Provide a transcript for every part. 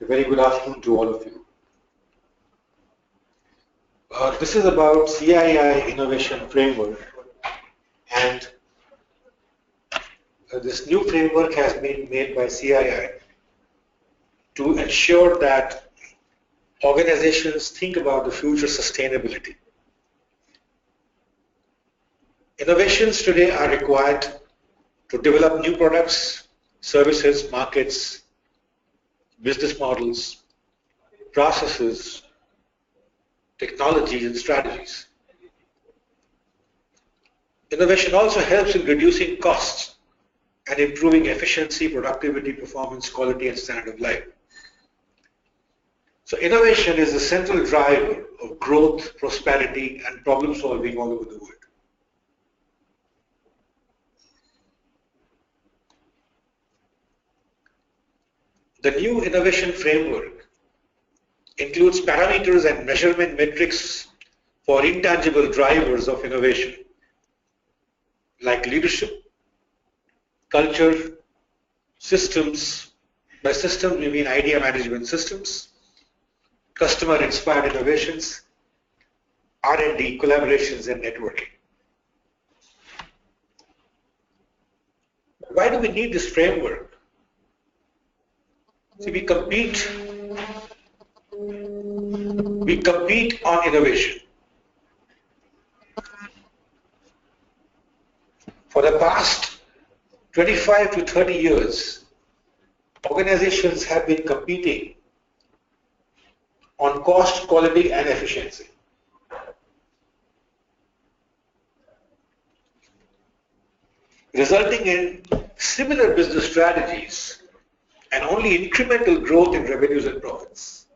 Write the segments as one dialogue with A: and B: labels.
A: A very good afternoon to all of you. This is about CII Innovation Framework, and this new framework has been made by CII to ensure that organizations think about the future sustainability. Innovations today are required to develop new products, services, markets, business models, processes, technologies, and strategies. Innovation also helps in reducing costs and improving efficiency, productivity, performance, quality, and standard of life. So innovation is the central driver of growth, prosperity, and problem solving all over the world. The new innovation framework includes parameters and measurement metrics for intangible drivers of innovation, like leadership, culture, systems. By systems, we mean idea management systems, customer-inspired innovations, R&D, collaborations, and networking. Why do we need this framework? See, we compete on innovation. For the past 25 to 30 years, organizations have been competing on cost, quality, and efficiency. Resulting in similar business strategies and only incremental growth in revenues and profits.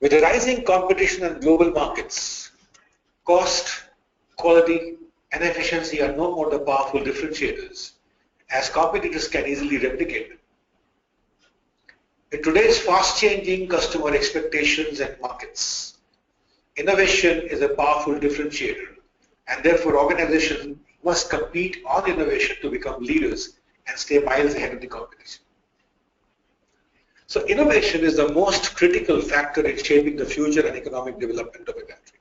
A: With the rising competition in global markets, cost, quality, and efficiency are no more the powerful differentiators, as competitors can easily replicate them. In today's fast-changing customer expectations and markets, innovation is a powerful differentiator, and therefore organizations must compete on innovation to become leaders and stay miles ahead of the competition. So innovation is the most critical factor in shaping the future and economic development of a country.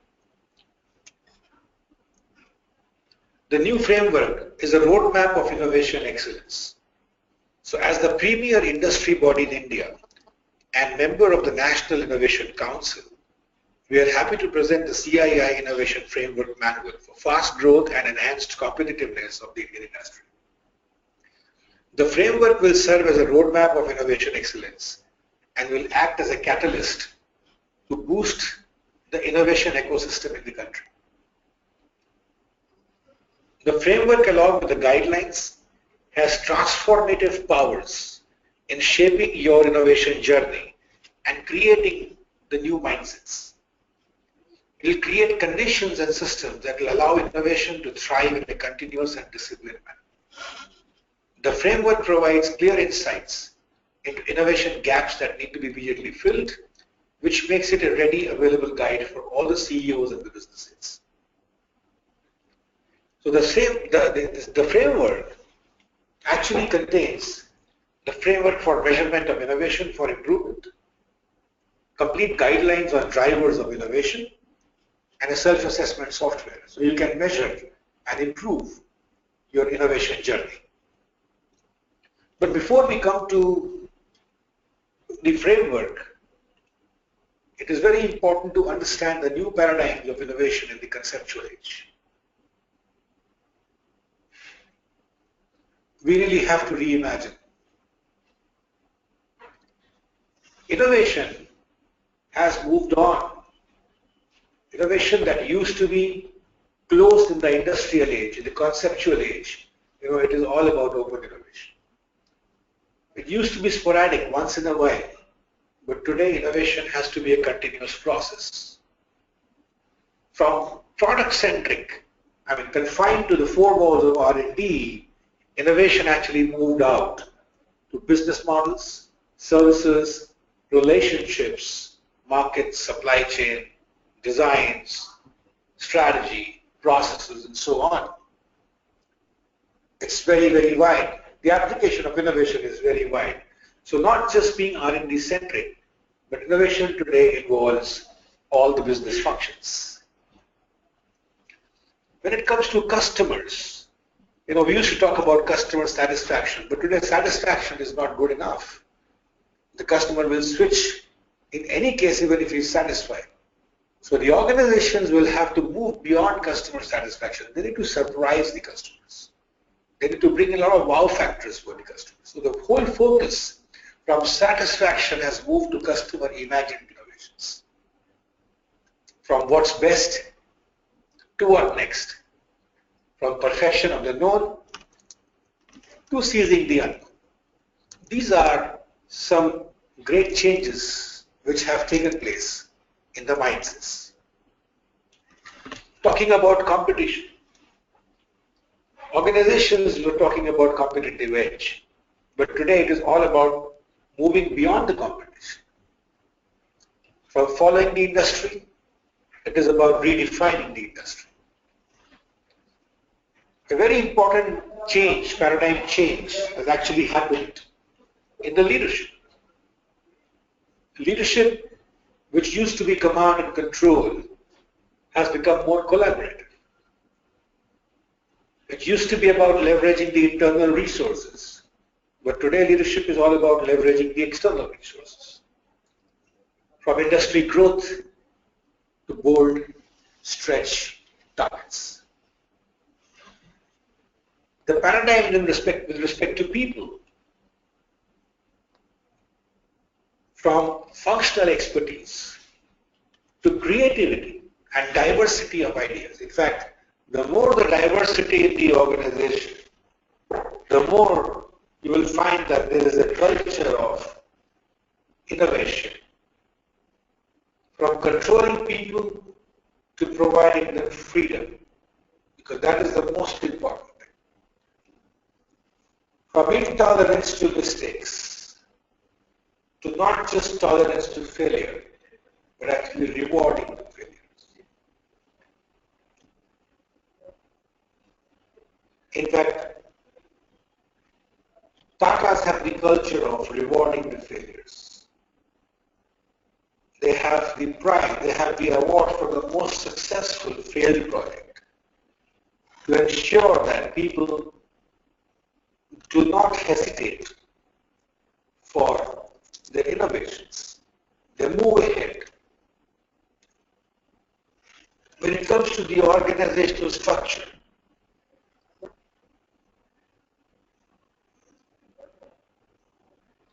A: The new framework is a roadmap of innovation excellence. So as the premier industry body in India and member of the National Innovation Council, we are happy to present the CII Innovation Framework Manual for fast growth and enhanced competitiveness of the Indian industry. The framework will serve as a roadmap of innovation excellence and will act as a catalyst to boost the innovation ecosystem in the country. The framework, along with the guidelines, has transformative powers in shaping your innovation journey and creating the new mindsets. It will create conditions and systems that will allow innovation to thrive in a continuous and disciplined manner. The framework provides clear insights into innovation gaps that need to be immediately filled, which makes it a ready, available guide for all the CEOs and the business heads. So the framework actually contains the framework for measurement of innovation for improvement, complete guidelines on drivers of innovation, and a self-assessment software. So you can measure and improve your innovation journey. But before we come to the framework, it is very important to understand the new paradigms of innovation in the conceptual age. We really have to reimagine. Innovation has moved on. Innovation that used to be closed in the industrial age, in the conceptual age, it is all about open innovation. It used to be sporadic once in a while, but today innovation has to be a continuous process. From product-centric, confined to the four walls of R&D, innovation actually moved out to business models, services, relationships, markets, supply chain, designs, strategy, processes, and so on. It's very, very wide. The application of innovation is very wide. So not just being R&D centric, but innovation today involves all the business functions. When it comes to customers, we used to talk about customer satisfaction, but today satisfaction is not good enough. The customer will switch in any case even if he's satisfied. So the organizations will have to move beyond customer satisfaction. They need to surprise the customers. They need to bring a lot of wow factors for the customers. So the whole focus from satisfaction has moved to customer imagined innovations. From what's best to what next. From perfection of the known to seizing the unknown. These are some great changes which have taken place in the mindsets. Talking about competition. Organizations were talking about competitive edge, but today it is all about moving beyond the competition. From following the industry, it is about redefining the industry. A very important change, paradigm change, has actually happened in the leadership. Leadership, which used to be command and control, has become more collaborative. It used to be about leveraging the internal resources, but today leadership is all about leveraging the external resources. From industry growth to bold, stretch targets. The paradigm with respect to people, from functional expertise to creativity and diversity of ideas. In fact, the more the diversity in the organization, the more you will find that there is a culture of innovation. From controlling people to providing them freedom, because that is the most important thing. From intolerance to mistakes, to not just tolerance to failure, but actually rewarding the failures. In fact, Tatas have the culture of rewarding the failures. They have the pride, they have the award for the most successful failed project to ensure that people do not hesitate for their innovations. They move ahead. When it comes to the organizational structure,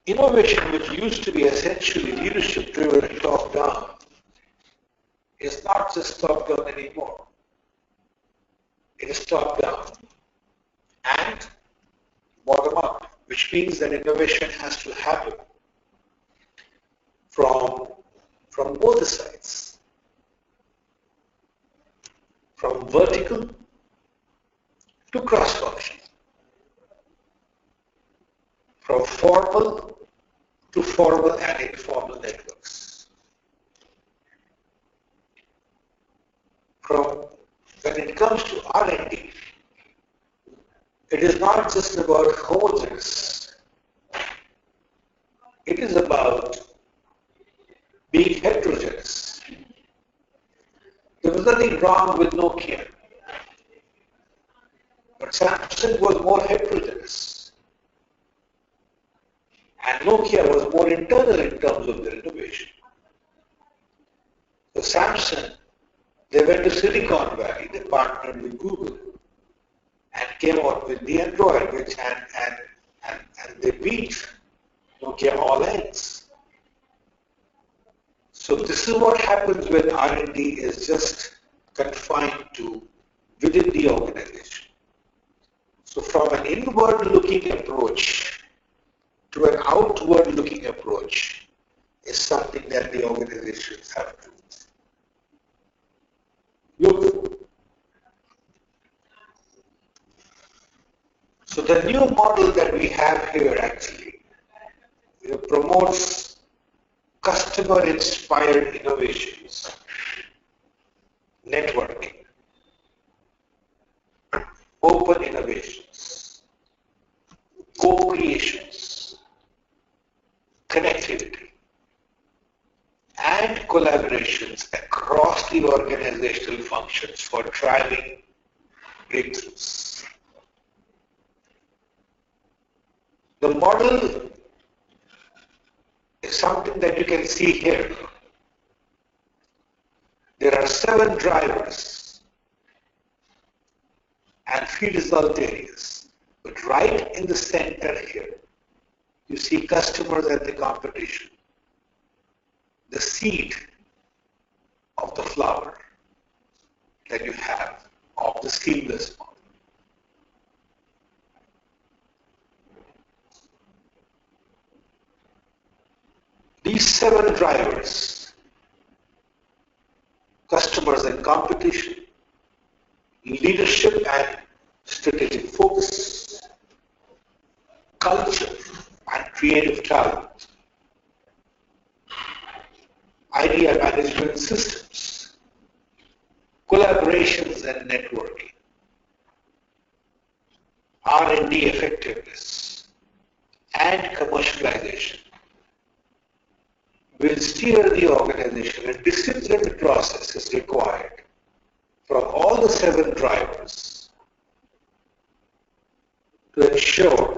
A: innovation, which used to be essentially leadership driven and top down, is not just top down anymore. It is top down and bottom up, which means that innovation has to happen from both the sides. From vertical to cross-functional. From formal to formal and informal networks. When it comes to R&D, it is not just about homogeneous. It is about being heterogeneous. There was nothing wrong with Nokia, but Samsung was more heterogeneous. And Nokia was more internal in terms of their innovation. So Samsung, they went to Silicon Valley, they partnered with Google and came out with the Android, and they beat Nokia all ends. So this is what happens when R&D is just confined to within the organization. So from an inward-looking approach to an outward-looking approach is something that the organizations have to look for. So the new model that we have here actually promotes customer-inspired innovations, networking, open innovations, co-creations, connectivity and collaborations across the organizational functions for driving breakthroughs. The model is something that you can see here. There are 7 drivers and 3 result areas. But right in the center here, you see customers and the competition, the seed of the flower that you have of the seamless model. These 7 drivers, customers and competition, leadership and strategic focus, culture and creative talent, idea management systems, collaborations and networking, R&D effectiveness, and commercialization will steer the organization. A disciplined process is required from all the 7 drivers to ensure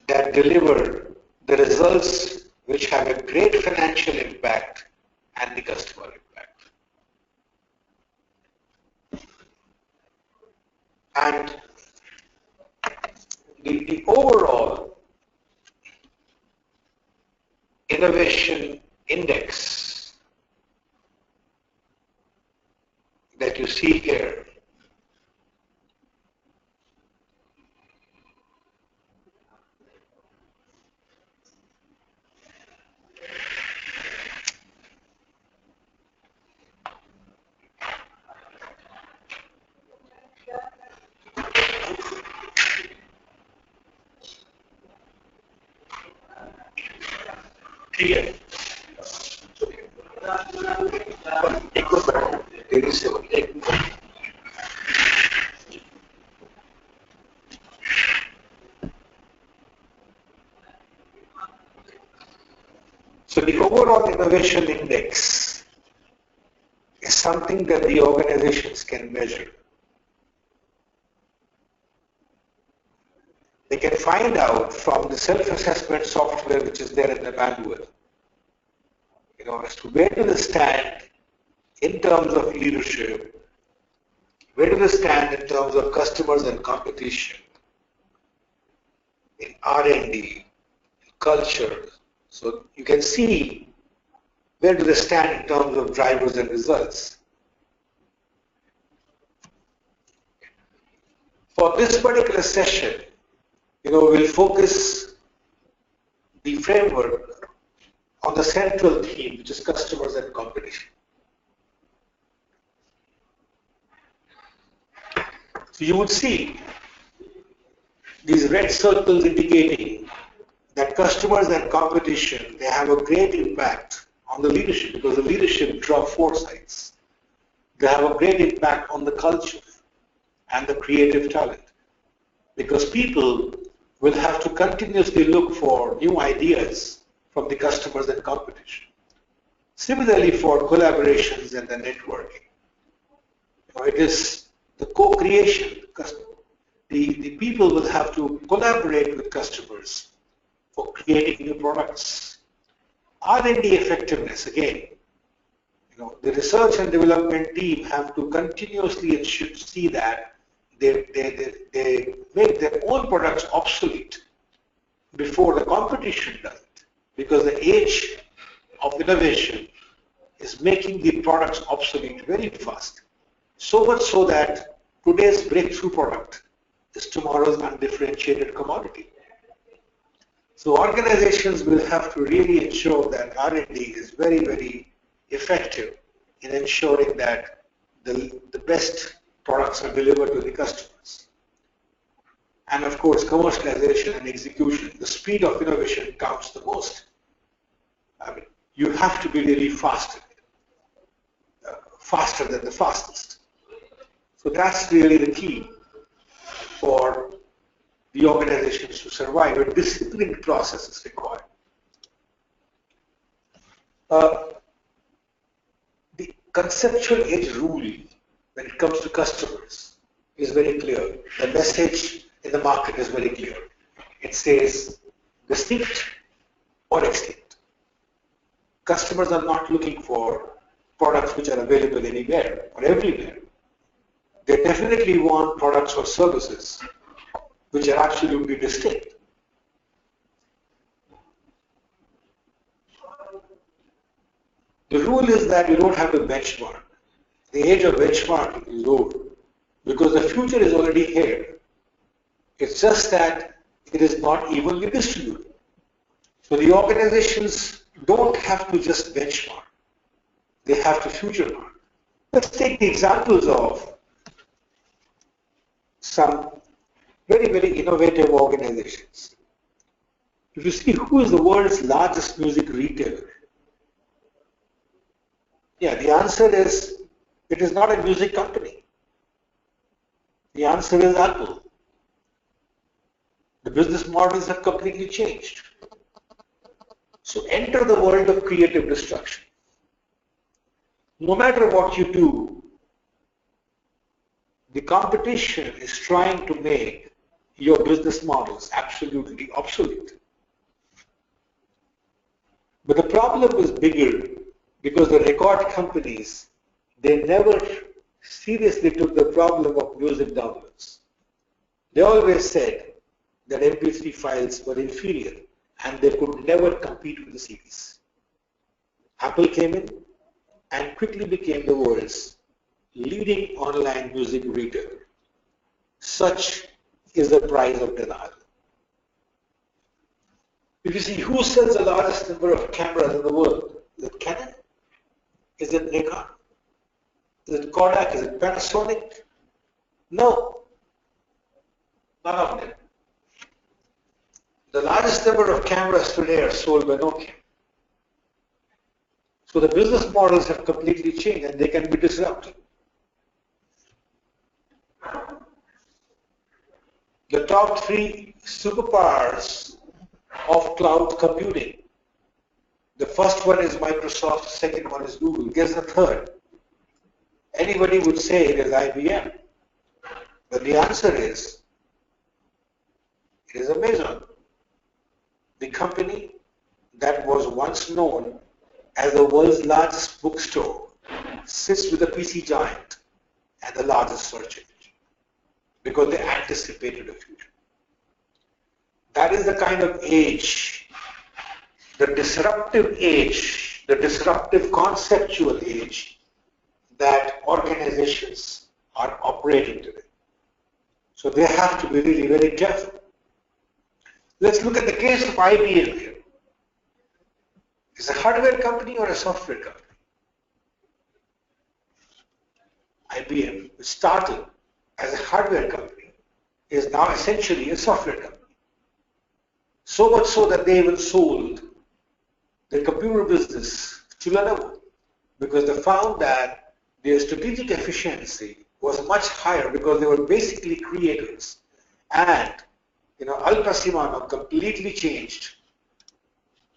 A: that deliver the results which have a great financial impact and the customer impact. And the overall innovation index that you see here here. So the overall innovation index is something that the organizations can measure. They can find out from the self-assessment software which is there in the manual, as to where do they stand in terms of leadership, where do they stand in terms of customers and competition, in R&D, in culture. So you can see where do they stand in terms of drivers and results. For this particular session, we'll focus the framework on the central theme, which is customers and competition. So you would see these red circles indicating that customers and competition, they have a great impact on the leadership because the leadership draw foresights. They have a great impact on the culture and the creative talent because people will have to continuously look for new ideas from the customers and competition. Similarly for collaborations and the networking. It is the co-creation. The people will have to collaborate with customers for creating new products. R&D effectiveness, again, the research and development team have to continuously ensure, see that they make their own products obsolete before the competition does it. Because the age of innovation is making the products obsolete very fast. So much so that today's breakthrough product is tomorrow's undifferentiated commodity. So organizations will have to really ensure that R&D is very, very effective in ensuring that the best products are delivered to the customers. And of course, commercialization and execution, the speed of innovation counts the most. You have to be really faster than the fastest. So that's really the key for the organizations to survive. A disciplined process is required. The conceptual edge rule when it comes to customers is very clear. The message in the market is very clear. It says distinct or extinct. Customers are not looking for products which are available anywhere or everywhere. They definitely want products or services which are absolutely distinct. The rule is that you don't have to benchmark. The age of benchmarking is over because the future is already here. It's just that it is not evenly distributed. So the organizations don't have to just benchmark. They have to future mark. Let's take the examples of some very, very innovative organizations. If you see who is the world's largest music retailer, yeah, the answer is it is not a music company. The answer is Apple. The business models have completely changed. So enter the world of creative destruction. No matter what you do, the competition is trying to make your business models absolutely obsolete. But the problem is bigger because the record companies, they never seriously took the problem of music downloads. They always said that MP3 files were inferior and they could never compete with the CDs. Apple came in and quickly became the world's leading online music retailer. Such is the price of denial. If you see who sells the largest number of cameras in the world, is it Canon? Is it Nikon? Is it Kodak? Is it Panasonic? No, none of them. The largest number of cameras today are sold by Nokia. So the business models have completely changed and they can be disrupted. The top three superpowers of cloud computing. The first one is Microsoft, second one is Google. Guess the third? Anybody would say it is IBM. But the answer is, it is Amazon. The company that was once known as the world's largest bookstore sits with a PC giant and the largest search engine because they anticipated the future. That is the kind of age, the disruptive age, the disruptive conceptual age that organizations are operating today. So they have to be really very careful. Let's look at the case of IBM here. Is it a hardware company or a software company? IBM, which started as a hardware company, is now essentially a software company. So much so that they even sold their computer business to Lenovo because they found that their strategic efficiency was much higher because they were basically creators. And Al Qasimano completely changed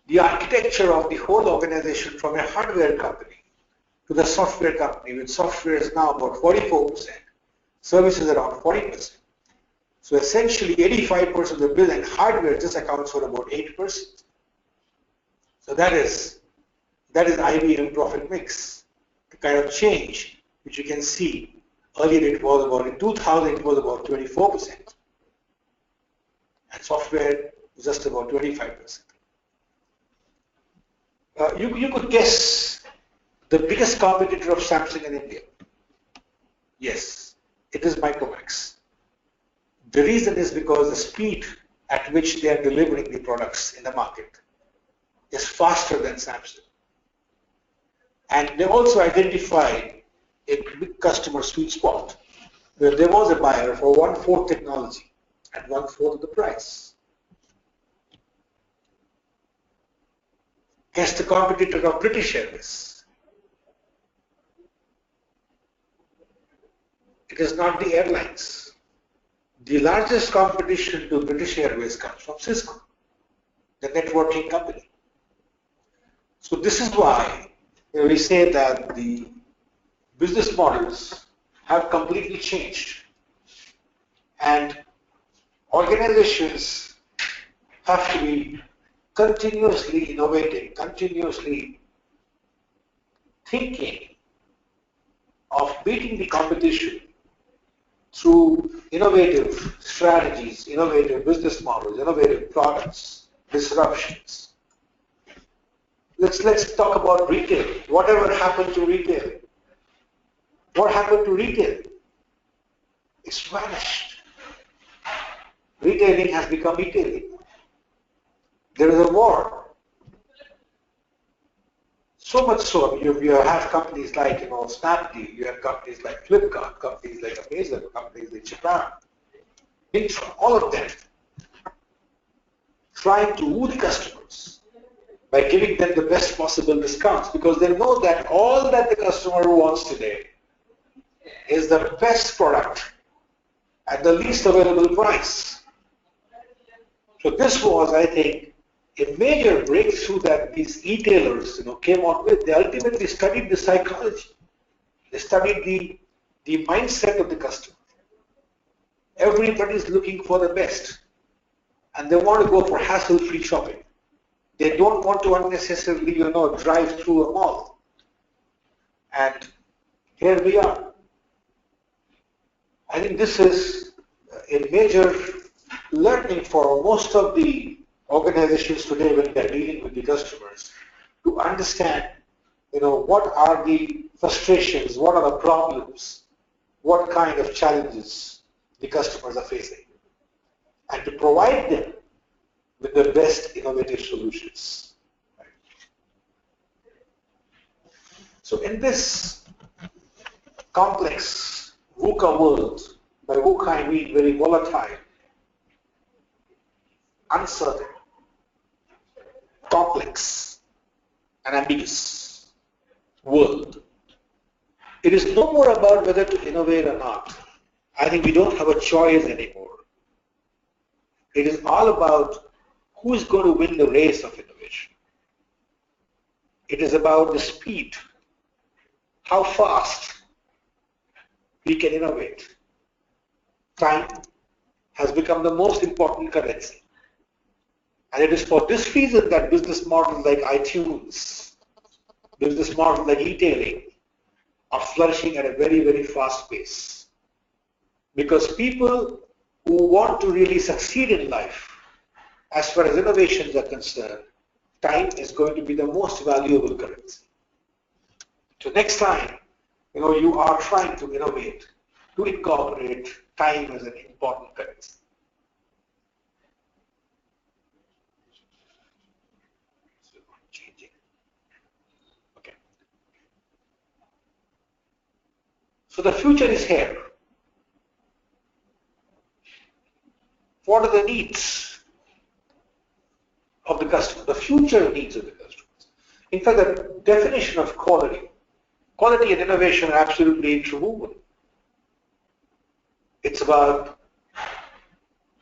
A: the architecture of the whole organization from a hardware company to the software company, with software is now about 44%, services around 40%. So essentially 85% of the bill and hardware just accounts for about 8%. So that is IBM profit mix, the kind of change which you can see. Earlier it was about, in 2000 it was about 24%. And software was just about 25%. You could guess the biggest competitor of Samsung in India. Yes, it is Micromax. The reason is because the speed at which they are delivering the products in the market is faster than Samsung. And they also identified a big customer sweet spot where there was a buyer for 1/4 technology at 1/4 of the price. Guess the competitor of British Airways. It is not the airlines. The largest competition to British Airways comes from Cisco, the networking company. So this is why we say that the business models have completely changed, and organizations have to be continuously innovating, continuously thinking of beating the competition through innovative strategies, innovative business models, innovative products, disruptions. Let's talk about retail. Whatever happened to retail? What happened to retail? It's vanished. Retailing has become e-tailing. There is a war. So much so, you have companies like Snapdeal, you have companies like Flipkart, companies like Amazon, companies like Japan, Intra, all of them trying to woo the customers by giving them the best possible discounts, because they know that all that the customer wants today is the best product at the least available price. So this was, I think, a major breakthrough that these e-tailers came out with. They ultimately studied the psychology. They studied the mindset of the customer. Everybody is looking for the best, and they want to go for hassle-free shopping. They don't want to unnecessarily, drive through a mall. And here we are. I think this is a major learning for most of the organizations today when they're dealing with the customers, to understand, what are the frustrations, what are the problems, what kind of challenges the customers are facing, and to provide them with the best innovative solutions. Right? So in this complex VUCA world, by VUCA I mean very volatile, uncertain, complex, and ambiguous world, it is no more about whether to innovate or not. I think we don't have a choice anymore. It is all about who is going to win the race of innovation. It is about the speed, how fast we can innovate. Time has become the most important currency. And it is for this reason that business models like iTunes, business models like e-tailing are flourishing at a very, very fast pace. Because people who want to really succeed in life, as far as innovations are concerned, time is going to be the most valuable currency. So next time, you are trying to innovate, to incorporate time as an important currency. Okay. So the future is here. What are the needs of the customer? The future needs of the customers. In fact, the definition of quality and innovation are absolutely interwoven. It's about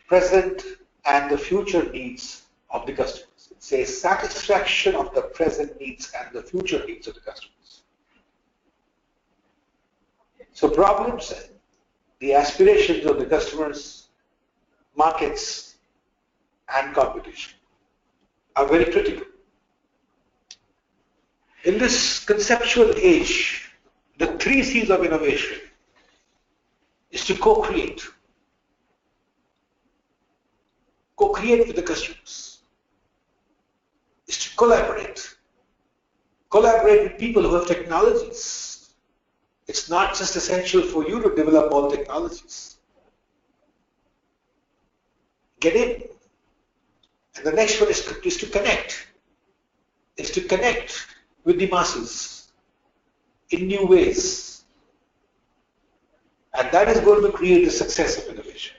A: present and the future needs of the customers. It's a satisfaction of the present needs and the future needs of the customers. So problems, the aspirations of the customers, markets, and competition are very critical. In this conceptual age, the 3 C's of innovation is to co-create. Co-create with the customers. Is to collaborate. Collaborate with people who have technologies. It's not just essential for you to develop all technologies. Get in. And the next one is to connect. Is to connect with the masses in new ways. And that is going to create the success of innovation.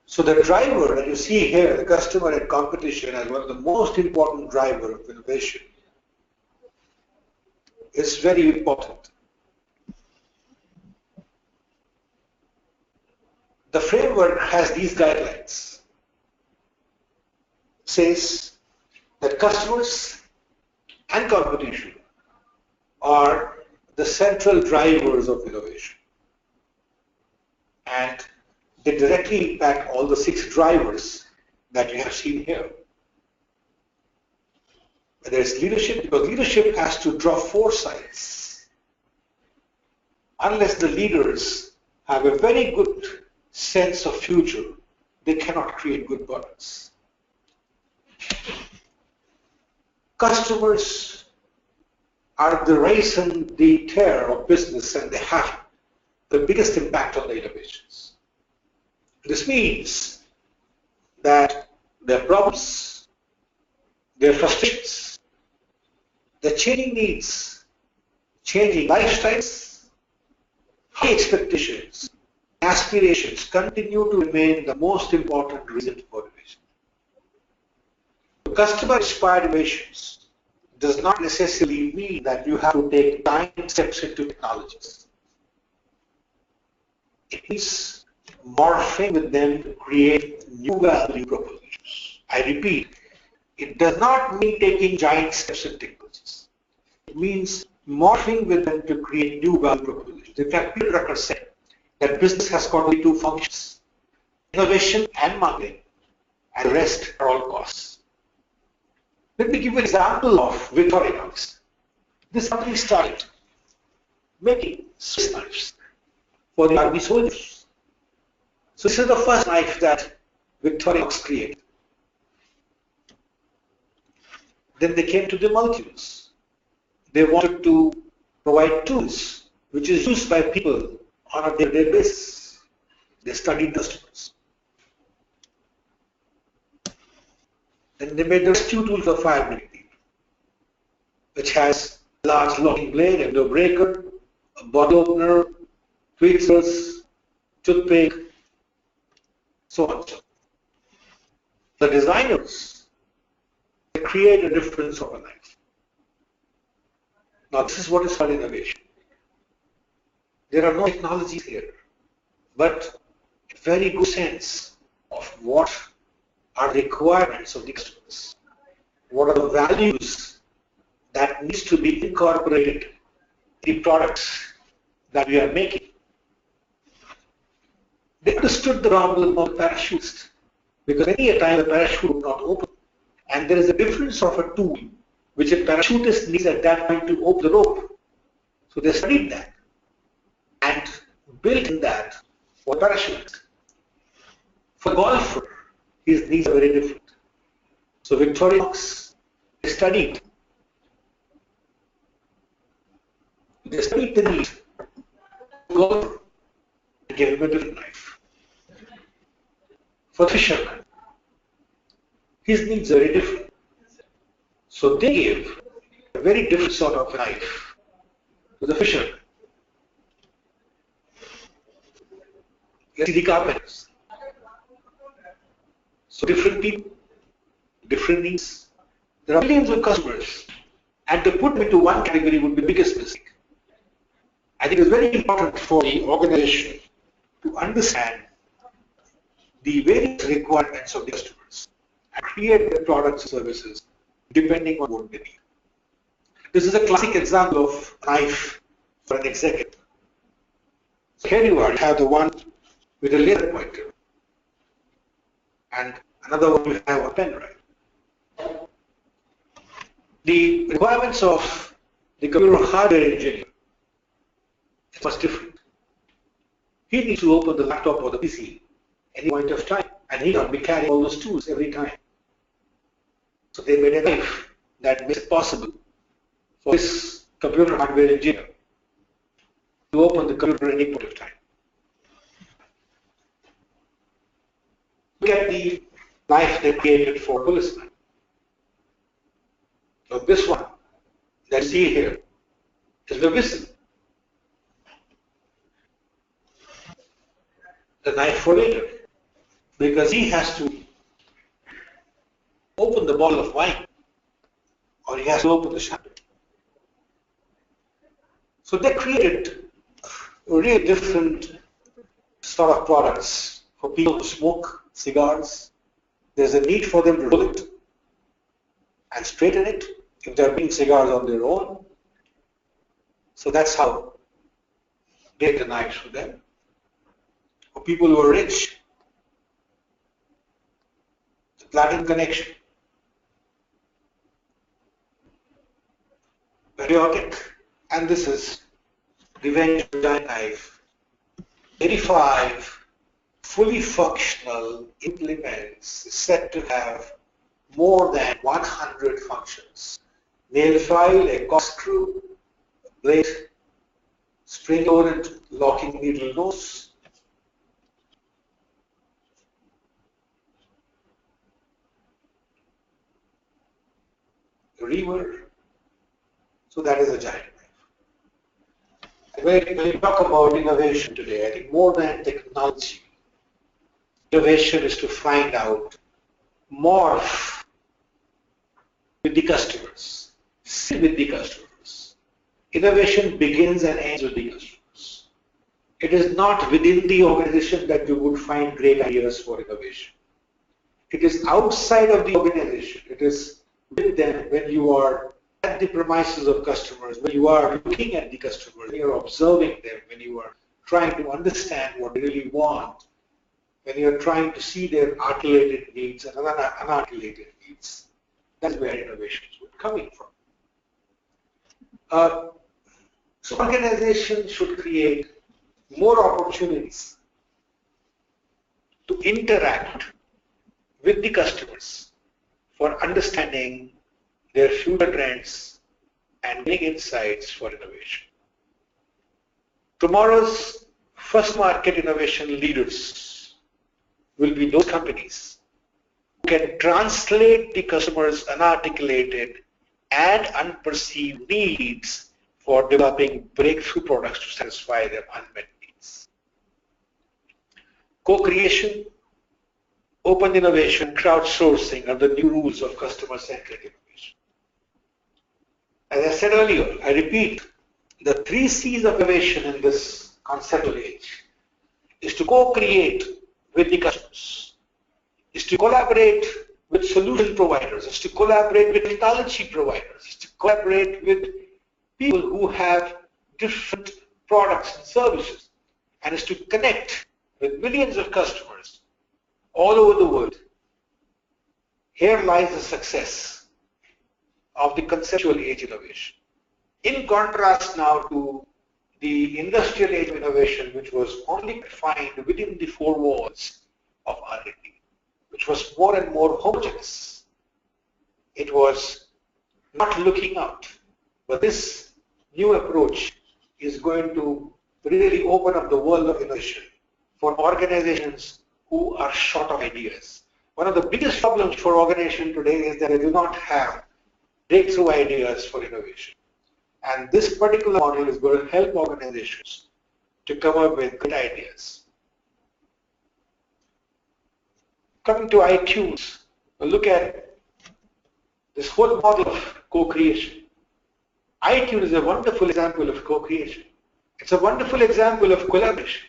A: So the driver that you see here, the customer and competition, as one of the most important driver of innovation, is very important. The framework has these guidelines. Says that customers and competition are the central drivers of innovation. And they directly impact all the 6 drivers that you have seen here. Whether it's leadership, because leadership has to draw foresights. Unless the leaders have a very good sense of future, they cannot create good products. Customers are the raison d'etre of business, and they have the biggest impact on the innovations. This means that their problems, their frustrations, their changing needs, changing lifestyles, high expectations, aspirations continue to remain the most important reason for innovation. Customer-inspired innovations does not necessarily mean that you have to take giant steps into technologies. It means morphing with them to create new value propositions. I repeat, it does not mean taking giant steps in technologies. It means morphing with them to create new value propositions. In fact, Peter Drucker said that business has got only 2 functions, innovation and marketing, and the rest are all costs. Let me give you an example of Victorinox. This company started making Swiss knives for the army soldiers. So this is the first knife that Victorinox created. Then they came to the Multitools. They wanted to provide tools which is used by people on a day-to-day basis. They studied customers. Then they made the rescue tool for firefighting people, which has a large locking blade, a window breaker, a bottle opener, tweezers, toothpick, so on. The designers, they create a different sort of knife. Now this is what is called innovation. There are no technologies here, but a very good sense of what are the requirements of the customers. What are the values that needs to be incorporated in the products that we are making? They understood the problem of the parachutist, because many a time the parachute would not open, and there is a difference of a tool which a parachutist needs at that point to open the rope. So they studied that and built in that for a parachutist. For a golfer, his needs are very different. So Victorinox, they studied the need of the golfer and gave him a different knife. For the fisherman, his needs are very different. So they gave a very different sort of knife to the fisherman. Let's see the carpenters. So different people, different needs. There are millions of customers, and to put them into one category would be the biggest mistake. I think it's very important for the organization to understand the various requirements of the customers and create their products and services depending on what they need. This is a classic example of a knife for an executive. So here you have the one with a laser pointer, and another one will have a pen drive. The requirements of the computer hardware engineer is much different. He needs to open the laptop or the PC at any point of time, and he cannot be carrying all those tools every time. So they made a knife that makes it possible for this computer hardware engineer to open the computer at any point of time. Look at the knife they created for Policeman. So this one that you see here is the whistle. The knife for later, because he has to open the bottle of wine or he has to open the champagne. So they created a really different sort of products for people to smoke cigars. There's a need for them to roll it. and straighten it if they're making cigars on their own. So that's how they get the knives for them. For people who are rich, the platinum connection, periodic, and this is revenge vagina knife. 85 fully functional implements is said to have more than 100 functions. Nail file, a corkscrew, a blade, spring-loaded locking needle nose, a reaver. So that is a giant knife. When we talk about innovation today, I think more than technology, innovation is to find out, morph with the customers, sit with the customers. Innovation begins and ends with the customers. It is not within the organization that you would find great ideas for innovation. It is outside of the organization. It is with them when you are at the premises of customers, when you are looking at the customers, when you are observing them, when you are trying to understand what they really want, when you are trying to see their articulated needs and unarticulated needs. That's where innovations would come in from. So organizations should create more opportunities to interact with the customers for understanding their future trends and getting insights for innovation. Tomorrow's first market innovation leaders will be those companies who can translate the customer's unarticulated and unperceived needs for developing breakthrough products to satisfy their unmet needs. Co-creation, open innovation, crowdsourcing are the new rules of customer-centric innovation. As I said earlier, I repeat, the 3 C's of innovation in this conceptual age is to co-create with the customers, is to collaborate with solution providers, is to collaborate with technology providers, is to collaborate with people who have different products and services, and is to connect with millions of customers all over the world. Here lies the success of the conceptual age innovation. In contrast now to the industrial age of innovation, which was only confined within the 4 walls of R&D, which was more and more homogeneous. It was not looking out. But this new approach is going to really open up the world of innovation for organizations who are short of ideas. One of the biggest problems for organizations today is that they do not have breakthrough ideas for innovation. And this particular model is going to help organizations to come up with good ideas. Coming to iTunes, we'll look at this whole model of co-creation. iTunes is a wonderful example of co-creation. It's a wonderful example of collaboration.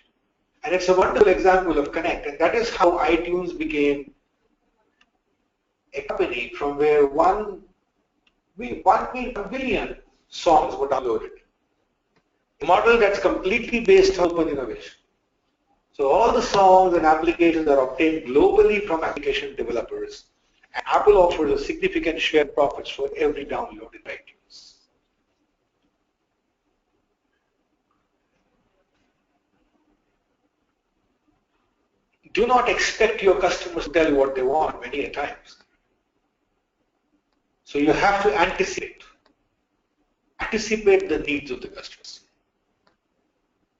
A: And it's a wonderful example of connect. And that is how iTunes became a company from where 1 billion songs were downloaded. A model that's completely based on open innovation. So all the songs and applications are obtained globally from application developers. And Apple offers a significant share of profits for every download in iTunes. Do not expect your customers to tell you what they want many a times. So you have to anticipate the needs of the customers.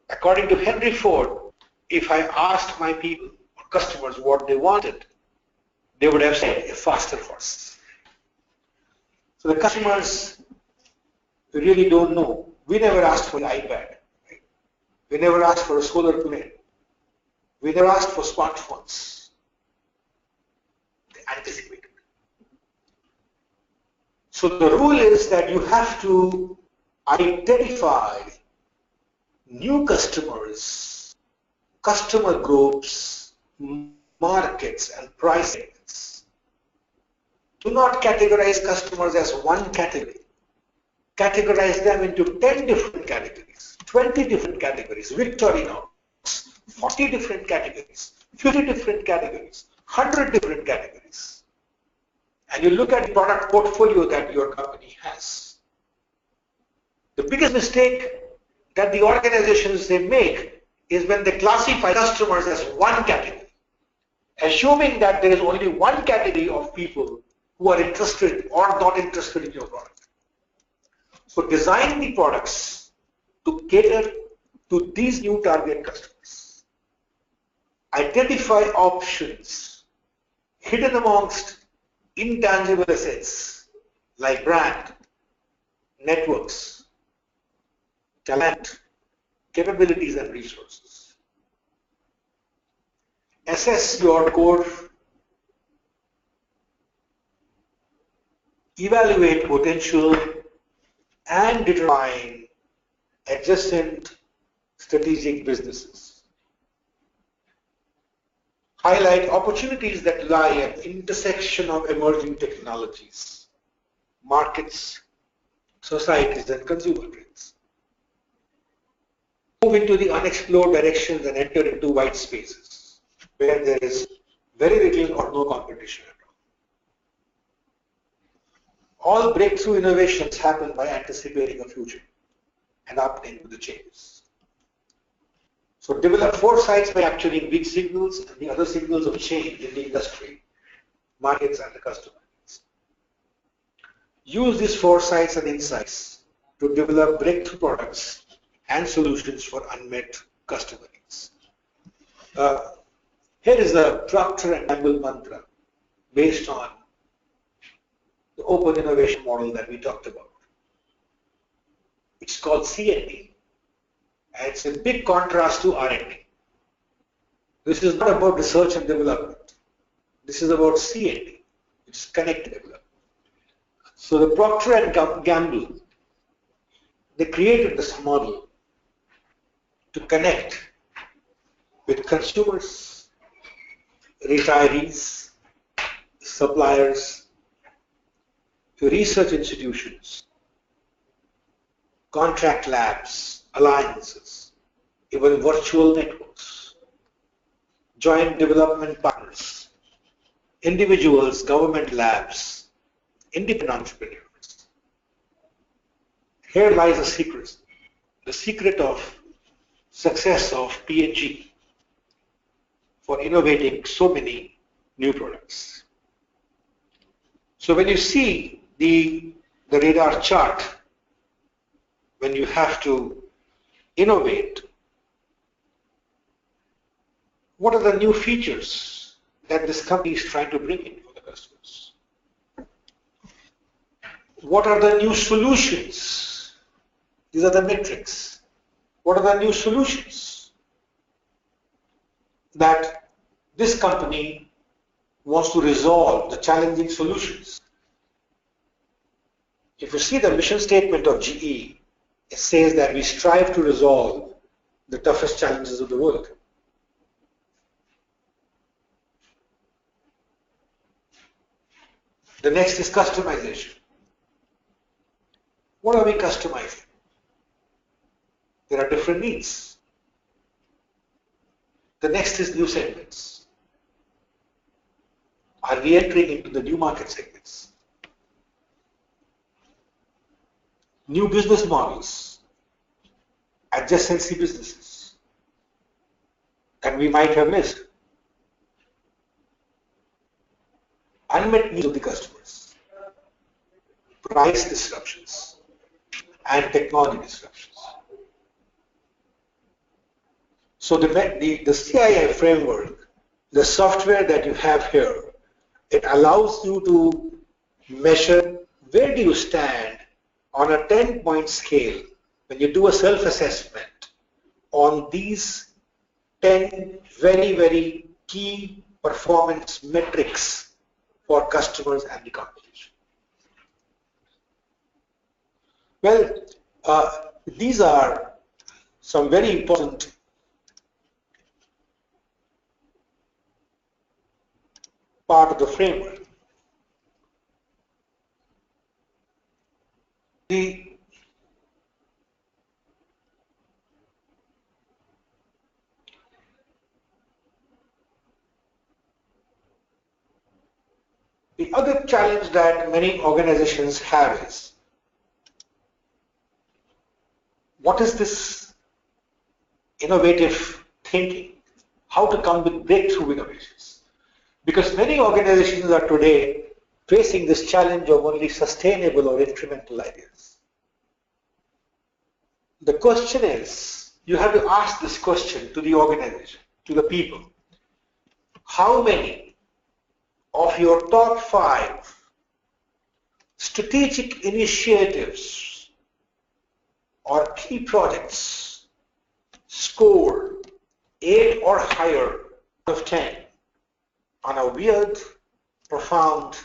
A: According to Henry Ford, if I asked my people or customers what they wanted, they would have said a faster horse. So the customers really don't know. We never asked for an iPad. Right? We never asked for a solar plane. We never asked for smartphones. They anticipated. So the rule is that you have to identify new customers, customer groups, markets, and price segments. Do not categorize customers as one category. Categorize them into 10 different categories, 20 different categories, Victorinox, 40 different categories, 50 different categories, 100 different categories. And you look at the product portfolio that your company has. The biggest mistake that the organizations they make is when they classify customers as one category, assuming that there is only one category of people who are interested or not interested in your product. So design the products to cater to these new target customers. Identify options hidden amongst intangible assets like brand, networks, talent, capabilities and resources. Assess your core, evaluate potential and determine adjacent strategic businesses. Highlight opportunities that lie at the intersection of emerging technologies, markets, societies, and consumer trends. Move into the unexplored directions and enter into white spaces where there is very little or no competition at all. All breakthrough innovations happen by anticipating a future and adapting to the changes. So develop foresights by capturing big signals and the other signals of change in the industry, markets, and the customer needs. Use these foresights and insights to develop breakthrough products and solutions for unmet customer needs. Here is a Procter & Gamble mantra based on the open innovation model that we talked about. It's called C&D, and it's a big contrast to R&D. This is not about research and development. This is about C&D, which is connected development. So the Procter & Gamble, they created this model to connect with consumers, retirees, suppliers, to research institutions, contract labs, alliances, even virtual networks, joint development partners, individuals, government labs, independent entrepreneurs. Here lies the secret of success of P&G for innovating so many new products. So when you see the radar chart, when you have to innovate, what are the new features that this company is trying to bring in for the customers? What are the new solutions? These are the metrics. What are the new solutions that this company wants to resolve, the challenging solutions? If you see the mission statement of GE, it says that we strive to resolve the toughest challenges of the world. The next is customization. What are we customizing? There are different needs. The next is new segments. Are we entering into the new market segments? New business models, adjacency businesses that we might have missed. Unmet needs of the customers, price disruptions, and technology disruptions. So the CII framework, the software that you have here, it allows you to measure where do you stand on a 10-point scale when you do a self-assessment on these 10 very, very key performance metrics for customers and the competition. Well, these are some very important part of the framework. The other challenge that many organizations have is, what is this innovative thinking? How to come with breakthrough innovations? Because many organizations are today facing this challenge of only sustainable or incremental ideas. The question is, you have to ask this question to the organization, to the people. How many of your top 5 strategic initiatives or key projects score 8 or higher out of 10 on a weird, profound,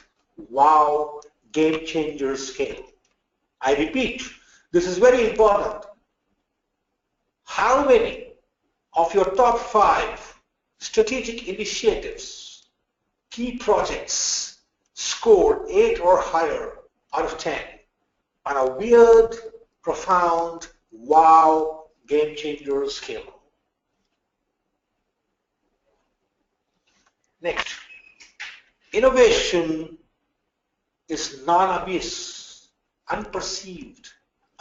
A: wow, game changer scale? I repeat, this is very important. How many of your top 5 strategic initiatives, key projects scored 8 or higher out of 10 on a weird, profound, wow, game changer scale? Next, innovation is non-obvious, unperceived,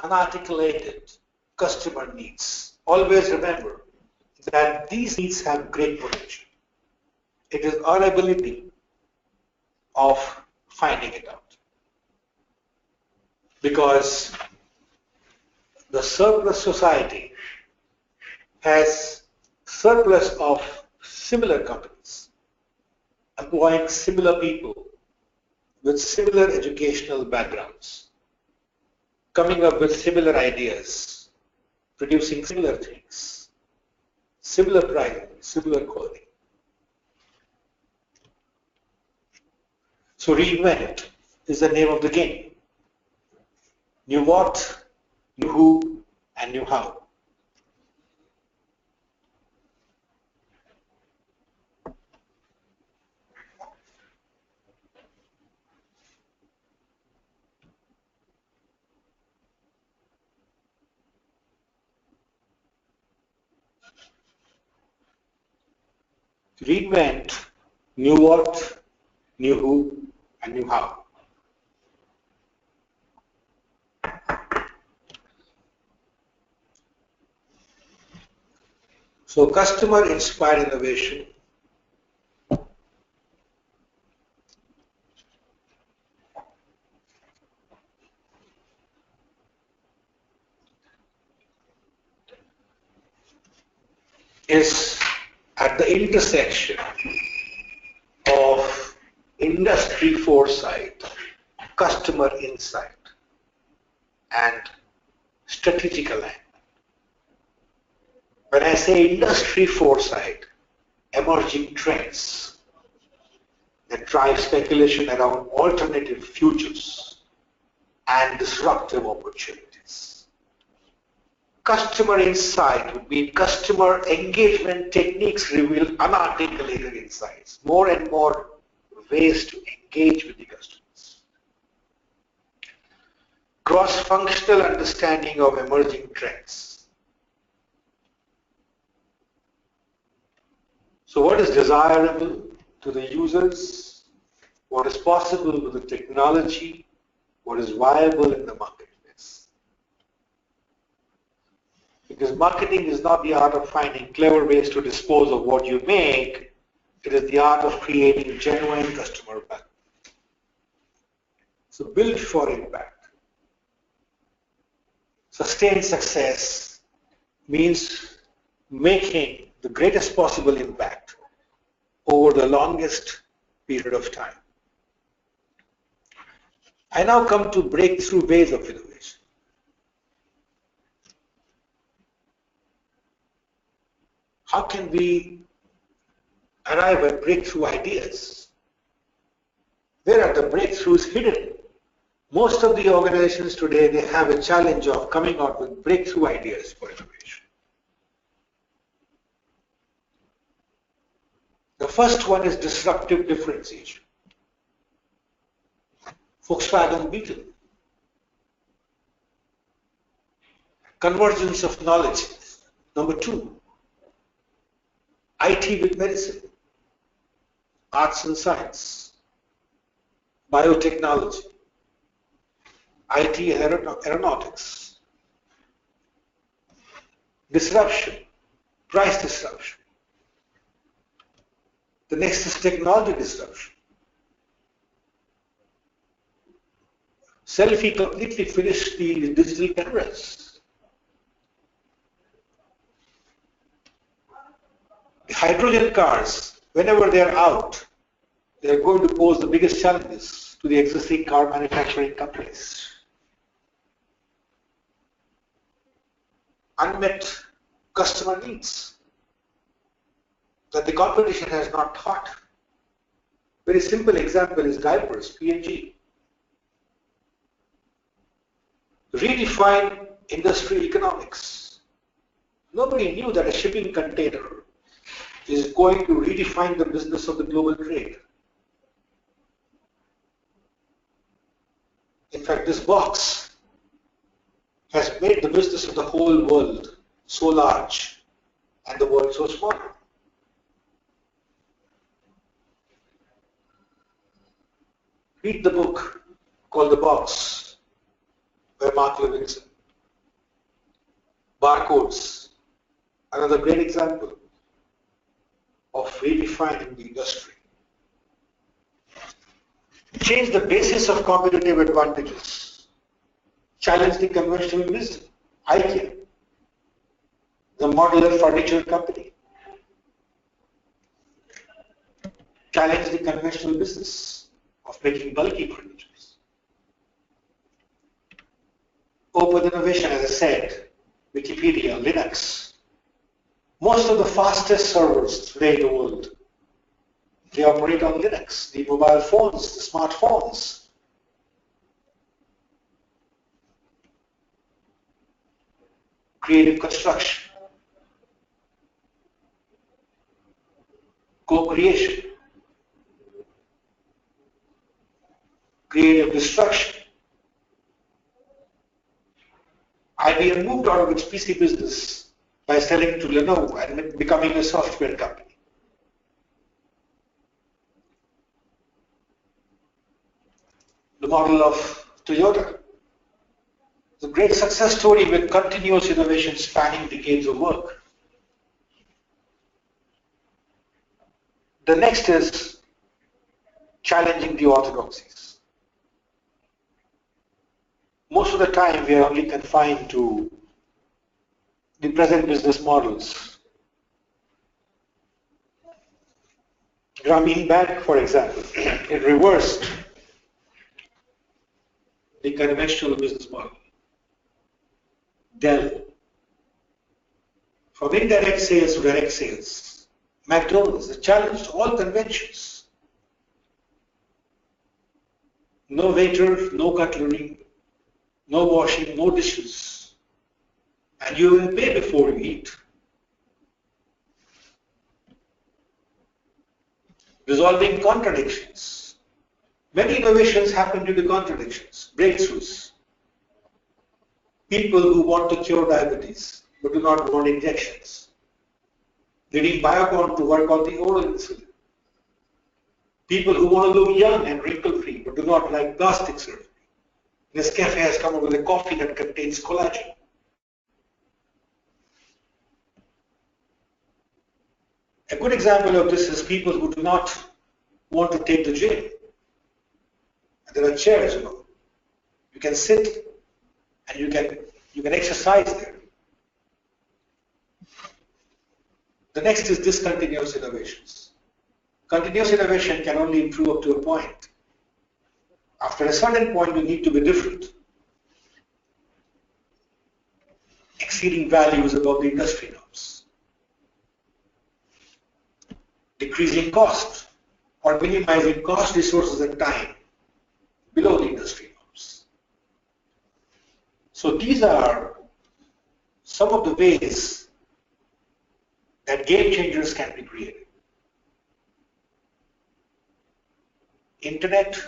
A: unarticulated customer needs. Always remember that these needs have great potential. It is our ability of finding it out. Because the surplus society has surplus of similar companies, employing similar people with similar educational backgrounds, coming up with similar ideas, producing similar things, similar pricing, similar quality. So reinvent is the name of the game. Knew what, knew who, and knew how. Reinvent, knew what, knew who, and knew how. So customer-inspired innovation is at the intersection of industry foresight, customer insight, and strategic alignment. When I say industry foresight, emerging trends that drive speculation around alternative futures and disruptive opportunities. Customer insight would mean customer engagement techniques reveal unarticulated insights, more and more ways to engage with the customers. Cross-functional understanding of emerging trends. So what is desirable to the users? What is possible with the technology? What is viable in the marketplace? Because marketing is not the art of finding clever ways to dispose of what you make. It is the art of creating genuine customer value. So build for impact. Sustained success means making the greatest possible impact over the longest period of time. I now come to breakthrough ways of innovation. How can we arrive at breakthrough ideas? Where are the breakthroughs hidden? Most of the organizations today, they have a challenge of coming out with breakthrough ideas for innovation. The first one is disruptive differentiation. Volkswagen Beetle. Convergence of knowledge. Number 2. IT with medicine. Arts and science. biotechnology, IT and aeronautics, disruption, price disruption. The next is technology disruption. Selfie completely finished the digital cameras. The hydrogen cars, whenever they are out, they are going to pose the biggest challenges to the existing car manufacturing companies. Unmet customer needs that the competition has not thought. Very simple example is diapers, P&G. Redefine industry economics. Nobody knew that a shipping container is going to redefine the business of the global trade. In fact, this box has made the business of the whole world so large and the world so small. Read the book called The Box by Mark Levinson. Barcodes, another great example of redefining the industry. Change the basis of competitive advantages. Challenge the conventional wisdom. IKEA, the modular furniture company. Challenge the conventional business of making bulky furniture. Open innovation, as I said, Wikipedia, Linux. Most of the fastest servers today in the world, they operate on Linux, the mobile phones, the smartphones. Creative construction, co-creation, creative destruction. IBM moved out of its PC business by selling to Lenovo and becoming a software company. The model of Toyota, the great success story with continuous innovation spanning decades of work. The next is challenging the orthodoxies. Most of the time we are only confined to the present business models. Grameen Bank, for example, it reversed the conventional business model. Dell, from indirect sales to direct sales. McDonald's, it challenged all conventions. No waiter, no cutlery, no washing, no dishes. And you will pay before you eat. Resolving contradictions. Many innovations happen due to contradictions, breakthroughs. People who want to cure diabetes but do not want injections. They need Biocon to work on the oral insulin. People who want to look young and wrinkle-free but do not like plastic surgery. Nescafe has come up with a coffee that contains collagen. A good example of this is people who do not want to take the gym. There are chairs, you can sit and you can exercise there. The next is discontinuous innovations. Continuous innovation can only improve up to a point. After a certain point, you need to be different, exceeding values above the industry norms. Decreasing cost or minimizing cost, resources, and time below the industry norms. So these are some of the ways that game changers can be created. Internet,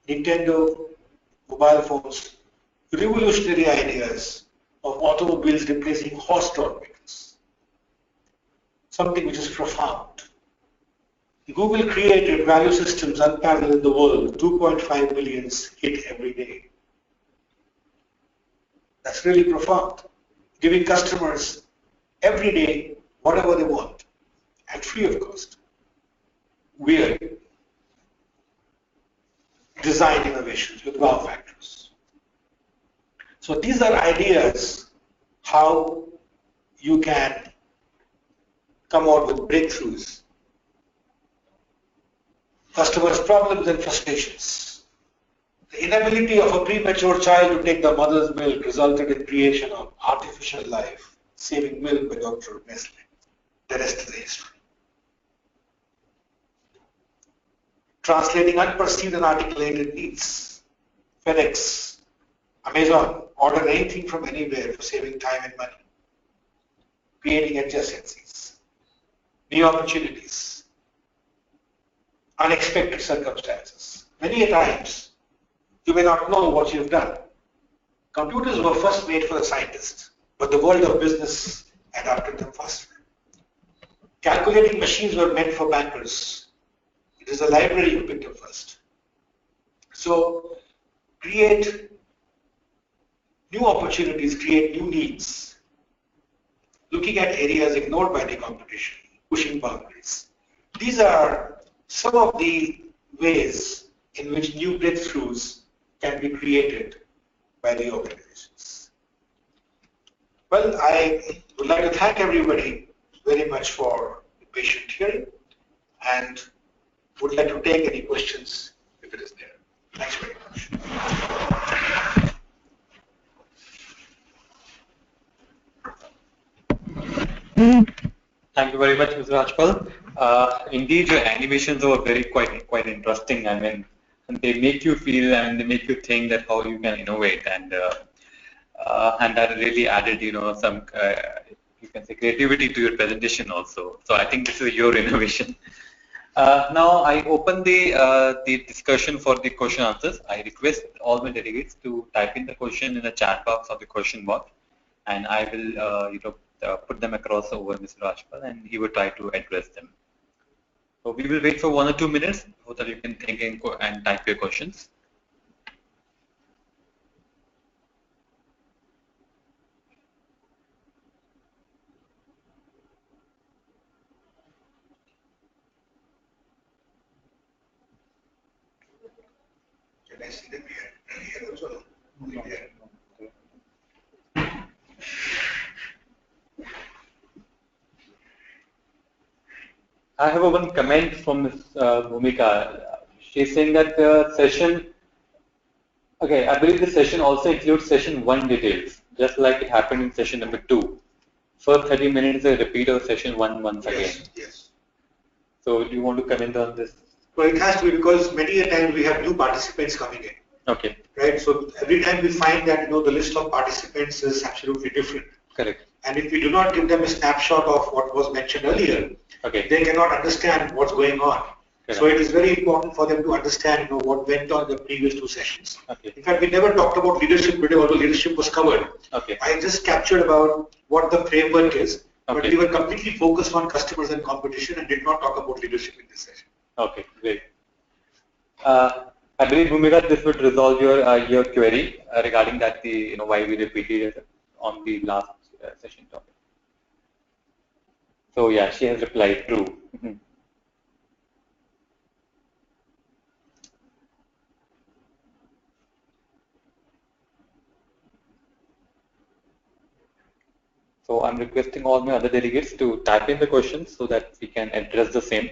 A: Nintendo, mobile phones, revolutionary ideas of automobiles replacing horse-drawn vehicles. Something which is profound. Google created value systems unparalleled in the world with 2.5 million hit every day. That's really profound. Giving customers every day whatever they want and free of cost. Weird design innovations with wow factors. So these are ideas how you can come out with breakthroughs. Customers' problems and frustrations. The inability of a premature child to take the mother's milk resulted in creation of artificial life, saving milk by Dr. Nestle. The rest is history. Translating unperceived and articulated needs. FedEx, Amazon, order anything from anywhere for saving time and money. Creating adjacencies, new opportunities, unexpected circumstances. Many a times, you may not know what you've done. Computers were first made for the scientists, but the world of business adapted them faster. Calculating machines were meant for bankers. It is the library you picked up first. So, create new opportunities, create new needs. Looking at areas ignored by the competition, pushing boundaries. These are some of the ways in which new breakthroughs can be created by the organizations. Well, I would like to thank everybody very much for the patient hearing and would like to take any questions if it is there. Thanks very much.
B: Thank you very much, Mr. Rajpal. Indeed, your animations were quite interesting. I mean, they make you feel and they make you think that how you can innovate, and that really added, some you can say creativity to your presentation also. So I think this is your innovation. Now I open the discussion for the question answers. I request all my delegates to type in the question in the chat box or the question box, and I will put them across over Mr. Rajpal, and he will try to address them. So we will wait for 1 or 2 minutes so that you can think and type your questions.
A: Can I see them here also? No.
B: I have one comment from Ms. Bhumika. She's saying that the session, okay, I believe the session also includes session 1 details, just like it happened in session number 2. First 30 minutes is a repeat of session 1 once again.
A: Yes.
B: So do you want to comment on this?
A: Well, it has to be because many a time we have new participants coming in.
B: Okay.
A: Right. So every time we find that the list of participants is absolutely different.
B: Correct.
A: And if we do not give them a snapshot of what was mentioned earlier,
B: okay,
A: they cannot understand what's going on. Correct. So it is very important for them to understand what went on in the previous 2 sessions.
B: Okay.
A: In fact, we never talked about leadership today, although leadership was covered.
B: Okay.
A: I just captured about what the framework is,
B: okay,
A: but we were completely focused on customers and competition and did not talk about leadership in this session.
B: Okay, great. I believe, Bhumika, this would resolve your query regarding that why we repeated it on the last session topic. So yeah, she has replied true. So I'm requesting all my other delegates to type in the questions so that we can address the same.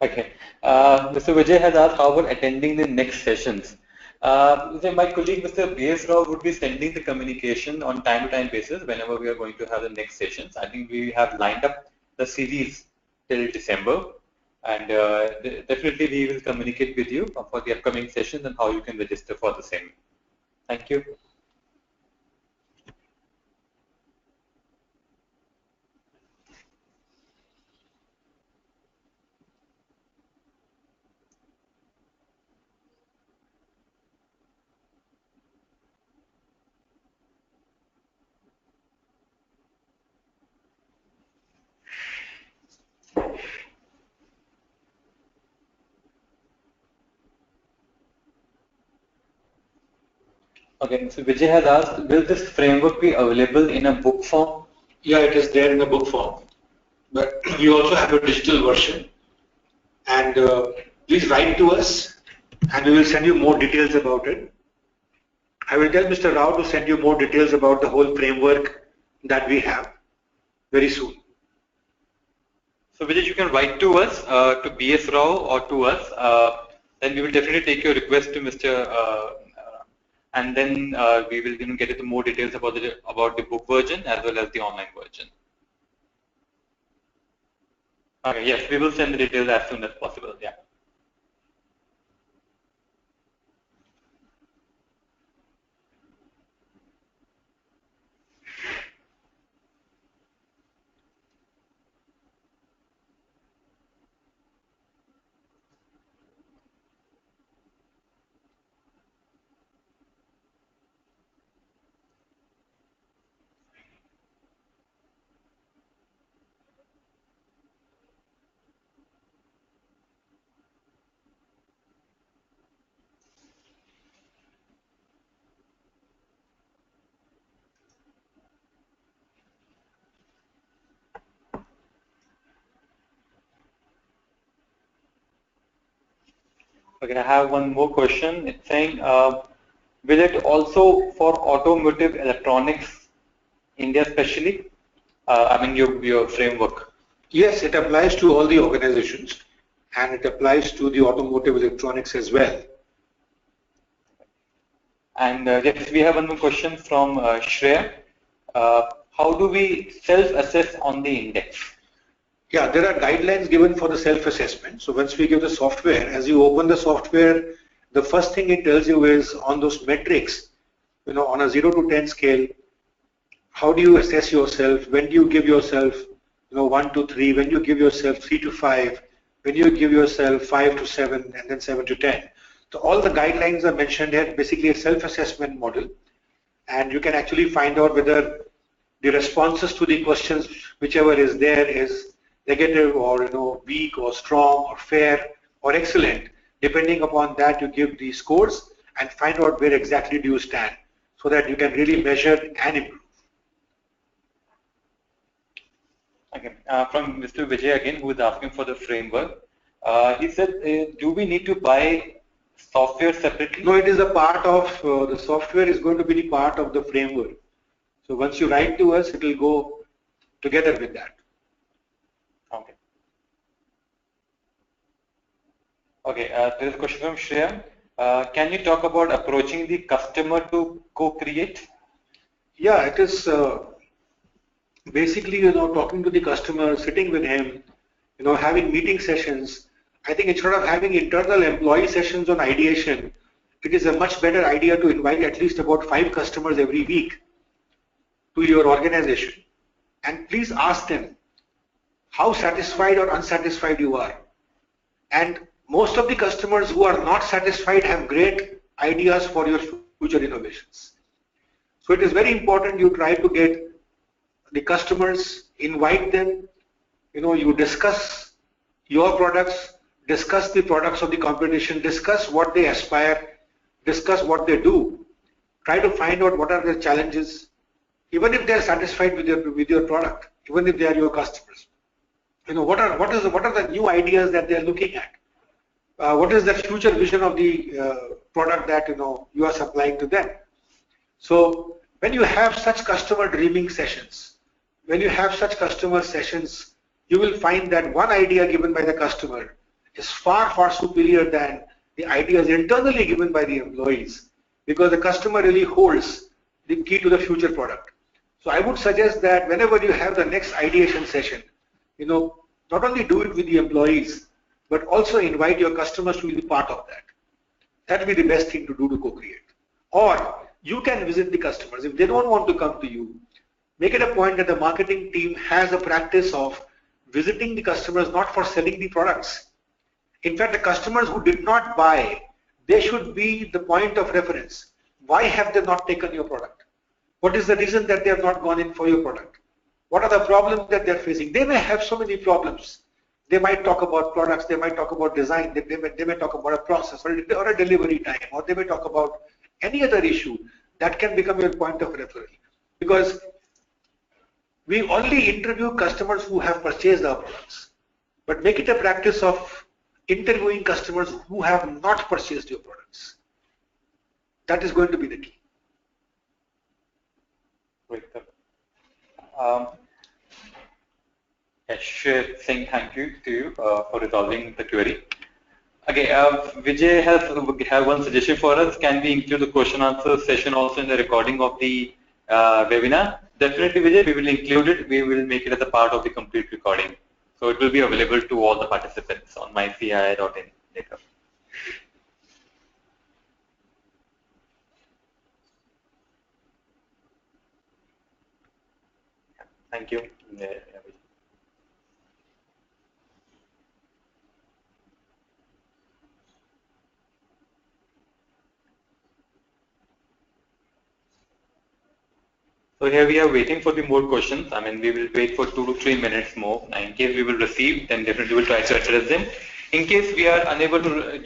B: Okay. Mr. Vijay has asked how about attending the next sessions. My colleague Mr. B.S. Rao would be sending the communication on time-to-time basis whenever we are going to have the next sessions. I think we have lined up the series till December, and definitely we will communicate with you for the upcoming sessions and how you can register for the same. Thank you. Okay, so Vijay has asked, will this framework be available in a book form?
A: Yeah, it is there in a book form, but we also have a digital version. And please write to us, and we will send you more details about it. I will tell Mr. Rao to send you more details about the whole framework that we have very soon.
B: So Vijay, you can write to us, to BS Rao or to us. Then we will definitely take your request to Mr. And then we will get into more details about the book version as well as the online version. Okay, yes, we will send the details as soon as possible. Yeah. Okay, I have one more question. It's saying, will it also for automotive electronics, India especially? I mean, your framework.
A: Yes, it applies to all the organizations, and it applies to the automotive electronics as well.
B: And yes, we have one more question from Shreya. How do we self-assess on the index?
A: Yeah, there are guidelines given for the self-assessment. So once we give the software, as you open the software, the first thing it tells you is on those metrics, on a 0 to 10 scale, how do you assess yourself? When do you give yourself, 1 to 3? When you give yourself 3 to 5? When you give yourself 5 to 7, and then 7 to 10? So all the guidelines are mentioned here, basically a self-assessment model, and you can actually find out whether the responses to the questions, whichever is there, is negative or weak or strong or fair or excellent. Depending upon that, you give the scores and find out where exactly do you stand, so that you can really measure and improve.
B: Okay, from Mr. Vijay again, who is asking for the framework. He said, do we need to buy software separately?
A: No, it is a part of, the software is going to be the part of the framework. So once you write to us, it will go together with that.
B: Okay. Okay, there is a question from Shreya. Can you talk about approaching the customer to co-create?
A: Yeah, it is basically, talking to the customer, sitting with him, having meeting sessions. I think instead of having internal employee sessions on ideation, it is a much better idea to invite at least about 5 customers every week to your organization. And please ask them how satisfied or unsatisfied you are. And most of the customers who are not satisfied have great ideas for your future innovations. So it is very important you try to get the customers, invite them, you discuss your products, discuss the products of the competition, discuss what they aspire, discuss what they do, try to find out what are their challenges, even if they are satisfied with your product, even if they are your customers. What are the new ideas that they are looking at? What is the future vision of the product that you are supplying to them? So when you have such customer dreaming sessions, when you have such customer sessions, you will find that one idea given by the customer is far, far superior than the ideas internally given by the employees, because the customer really holds the key to the future product. So I would suggest that whenever you have the next ideation session, not only do it with the employees, but also invite your customers to be part of that. That would be the best thing to do to co-create. Or you can visit the customers. If they don't want to come to you, make it a point that the marketing team has a practice of visiting the customers, not for selling the products. In fact, the customers who did not buy, they should be the point of reference. Why have they not taken your product? What is the reason that they have not gone in for your product? What are the problems that they're facing? They may have so many problems. They might talk about products, they might talk about design, they may talk about a process or a delivery time, or they may talk about any other issue. that can become your point of referral. Because we only interview customers who have purchased our products, but make it a practice of interviewing customers who have not purchased your products. That is going to be the key.
B: Great. Yashir Singh, thank you to you for resolving the query. Okay, Vijay have one suggestion for us. Can we include the question answer session also in the recording of the webinar? Definitely, Vijay, we will include it. We will make it as a part of the complete recording. So it will be available to all the participants on mycii.in later. Thank you. So here we are waiting for the more questions. I mean, we will wait for 2 to 3 minutes more. In case we will receive, then definitely we'll try to address them. In case we are unable to,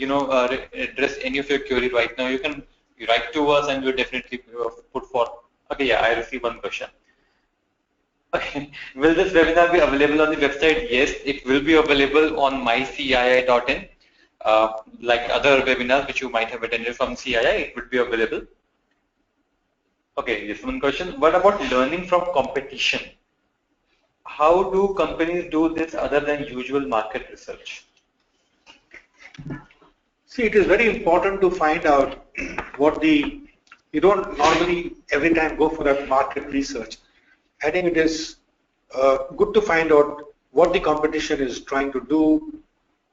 B: address any of your query right now, you can write to us and we'll definitely put forth. Okay, yeah, I received one question. Okay, will this webinar be available on the website? Yes, it will be available on mycii.in. Like other webinars which you might have attended from CII, it would be available. Okay, yes, one question. What about learning from competition? How do companies do this other than usual market research?
A: See, it is very important to find out you don't normally every time go for that market research. I think it is good to find out what the competition is trying to do,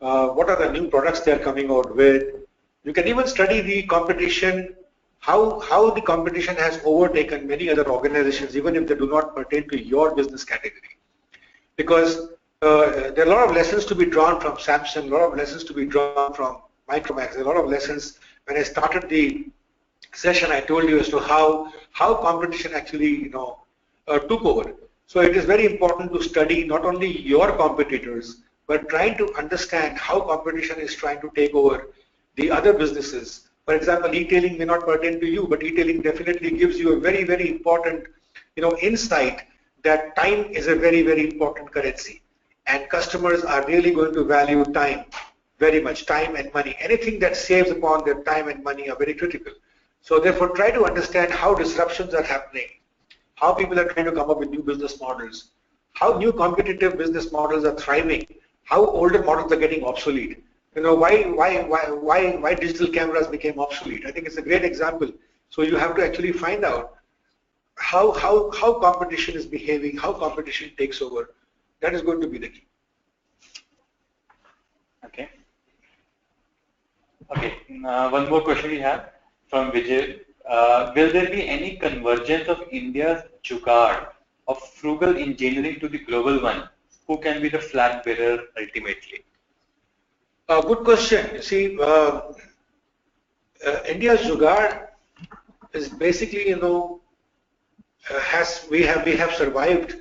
A: what are the new products they are coming out with. You can even study the competition, how the competition has overtaken many other organizations, even if they do not pertain to your business category. Because there are a lot of lessons to be drawn from Samsung, a lot of lessons to be drawn from Micromax, a lot of lessons. When I started the session, I told you as to how competition actually took over. So it is very important to study not only your competitors, but trying to understand how competition is trying to take over the other businesses. For example, e-tailing may not pertain to you, but e-tailing definitely gives you a very, very important insight that time is a very, very important currency. And customers are really going to value time very much, time and money. Anything that saves upon their time and money are very critical. So therefore, try to understand how disruptions are happening, how people are trying to come up with new business models, how new competitive business models are thriving, how older models are getting obsolete. Why digital cameras became obsolete. I think it's a great example. So you have to actually find out how competition is behaving, how competition takes over. That is going to be the key.
B: Okay. Okay. One more question we have from Vijay. Will there be any convergence of India's jugaad of frugal engineering to the global one? Who can be the flag bearer ultimately?
A: Good question. You see, India's jugaad is basically, we have survived,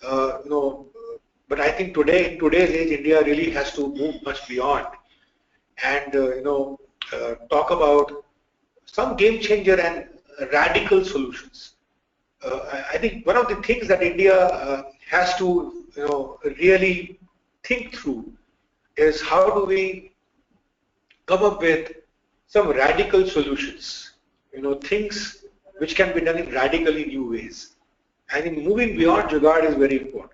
A: but I think in today's age, India really has to move much beyond and talk about some game changer and radical solutions. I think one of the things that India has to really think through is how do we come up with some radical solutions, things which can be done in radically new ways. I think moving beyond jugaad is very important.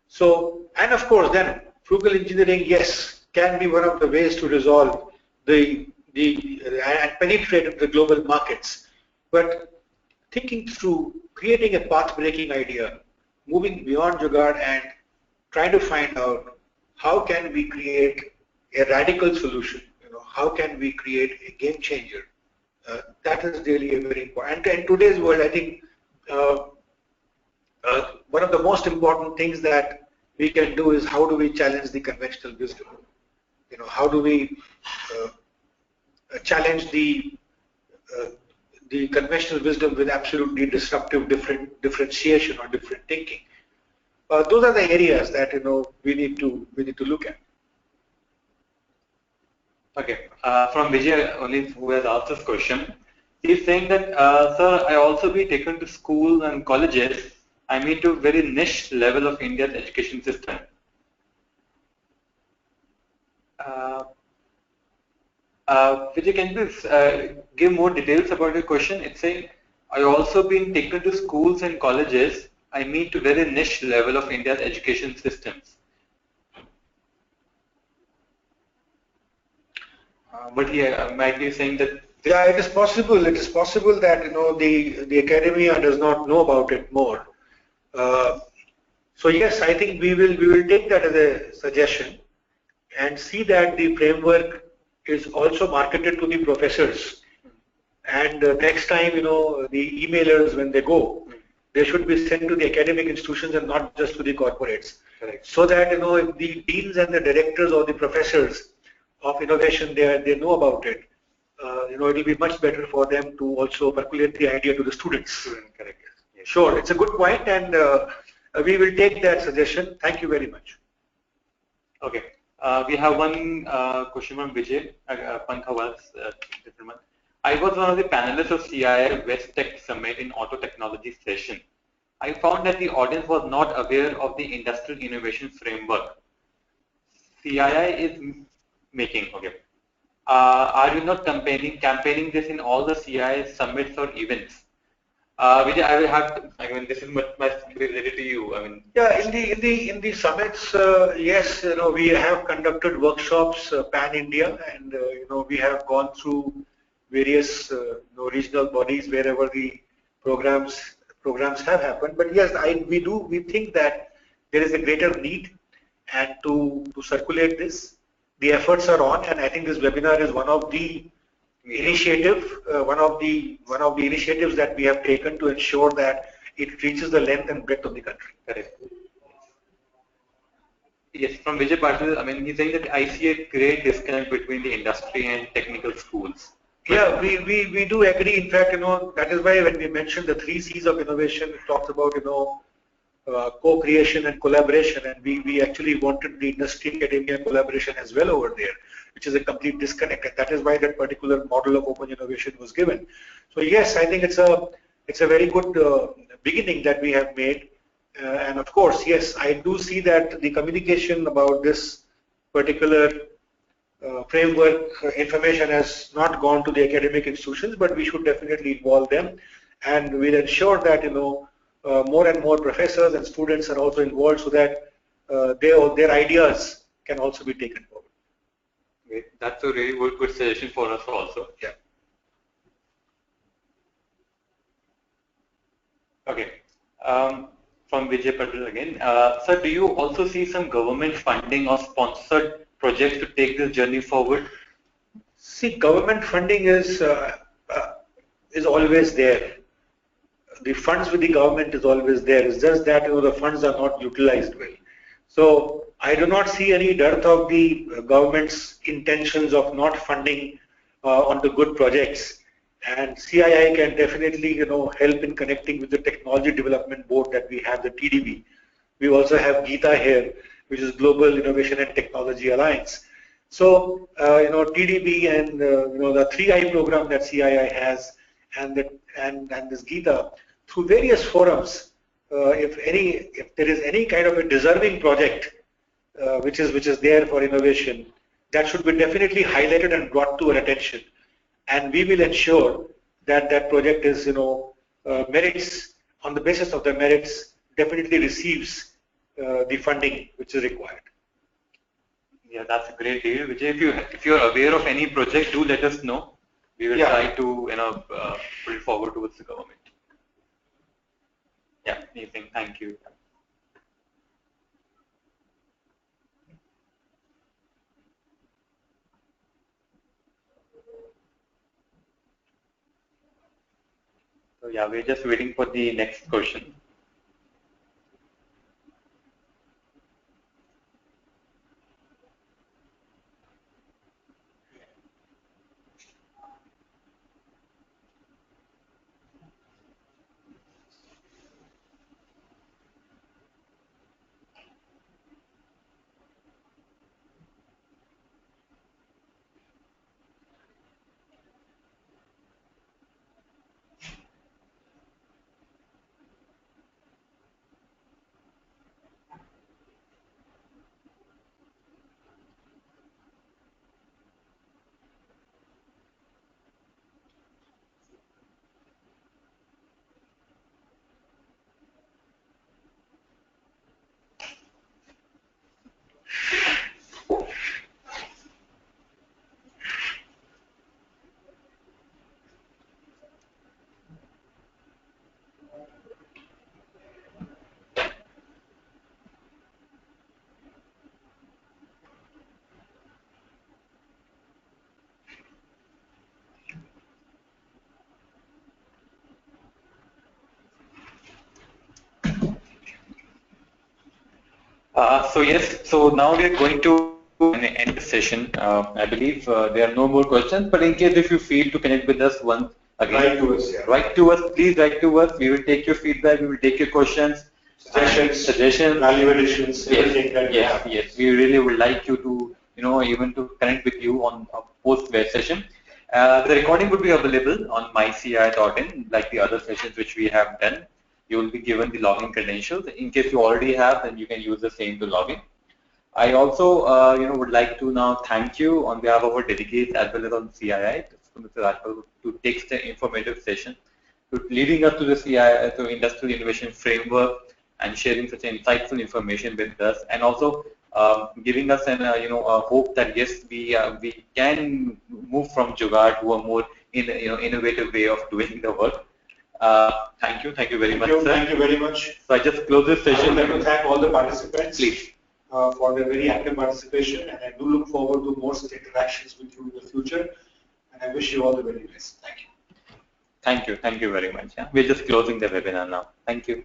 A: So, and of course then frugal engineering, yes, can be one of the ways to resolve and penetrate the global markets. But thinking through, creating a path-breaking idea, moving beyond jugaad and trying to find out how can we create a radical solution, how can we create a game changer. That is really a very important. And in today's world, I think one of the most important things that we can do is how do we challenge the conventional wisdom? How do we challenge the conventional wisdom with absolutely disruptive differentiation or different thinking? Those are the areas that we need to look at.
B: Okay, from Vijay only who has asked this question. He's saying that, sir, I also be taken to school and colleges. I mean to very niche level of India's education system. Uh, Vijay, can you please give more details about the question? It's saying, I also been taken to schools and colleges. I mean to very niche level of India's education systems. But he might be saying that.
A: Yeah, it is possible. It is possible that the academia does not know about it more. Uh, so yes, I think we will take that as a suggestion and see that the framework is also marketed to the professors. And next time, the emailers when they go, they should be sent to the academic institutions and not just to the corporates.
B: Correct.
A: So that if the deans and the directors or the professors of innovation they know about it, it will be much better for them to also percolate the idea to the students.
B: Correct. Yes.
A: Sure, it's a good point, and we will take that suggestion. Thank you very much.
B: Okay. We have one question from Vijay Pankhawal's gentleman. I was one of the panelists of CII West Tech Summit in Auto Technology session. I found that the audience was not aware of the industrial innovation framework CII is making. Okay. Are you not campaigning this in all the CII summits or events? Vijay, I will have to, I mean, this is much related to you. I mean,
A: yeah, in the summits, yes, we have conducted workshops pan India, and we have gone through various regional bodies wherever the programs have happened. But yes, we think that there is a greater need, and to circulate this, the efforts are on, and I think this webinar is one of the one of the initiatives that we have taken to ensure that it reaches the length and breadth of the country.
B: Correct. Yes, from Vijay Patil, I mean, he's saying that I see a great disconnect between the industry and technical schools.
A: Yeah, we do agree. In fact, that is why when we mentioned the 3 C's of innovation, it talks about, co-creation and collaboration, and we actually wanted the industry academia collaboration as well over there, which is a complete disconnect, and that is why that particular model of open innovation was given. So yes, I think it's a very good beginning that we have made, and of course, yes, I do see that the communication about this particular framework information has not gone to the academic institutions, but we should definitely involve them, and we'll ensure that more and more professors and students are also involved, so that their ideas can also be taken forward.
B: Okay. That's a really good suggestion for us also.
A: Yeah.
B: Okay. From Vijay Patel again. Sir, do you also see some government funding or sponsored projects to take this journey forward?
A: See, government funding is always there. The funds with the government is always there. It's just that the funds are not utilized well. So I do not see any dearth of the government's intentions of not funding on the good projects. And CII can definitely help in connecting with the Technology Development Board that we have, the TDB. We also have GITA here, which is Global Innovation and Technology Alliance. So TDB and the 3I program that CII has, and this GITA, through various forums, if there is any kind of a deserving project which is there for innovation, that should be definitely highlighted and brought to our attention, and we will ensure that that project is merits, on the basis of the merits, definitely receives the funding which is required.
B: Yeah, that's a great deal. Vijay, if you're aware of any project, do let us know. We will try to put it forward towards the government. Yeah, amazing. Thank you. So yeah, we're just waiting for the next question. So yes, so now we are going to end the session. I believe there are no more questions, but in case if you feel to connect with us once again,
A: Write to us, yeah.
B: Write to us, please write to us. We will take your feedback, we will take your questions,
A: suggestions, value additions, everything.
B: Yes. We really would like you to, even to connect with you on a post-web session. The recording would be available on myci.in, like the other sessions which we have done. You will be given the login credentials. In case you already have, then you can use the same to log in. I also, would like to now thank you on behalf of our delegates as well as on CII, to Mr. Rajpal, to take the informative session, to leading us to the CII, to Industrial Innovation Framework, and sharing such insightful information with us, and also giving us an, a hope that yes, we can move from Jugaad to a more innovative way of doing the work. Thank you very much, sir.
A: Thank you very much.
B: So I just close this session.
A: I would like to thank all the participants.
B: Please.
A: For their very active participation, and I do look forward to more such interactions with you in the future, and I wish you all the very best. Thank you.
B: Thank you very much. Yeah. We're just closing the webinar now. Thank you.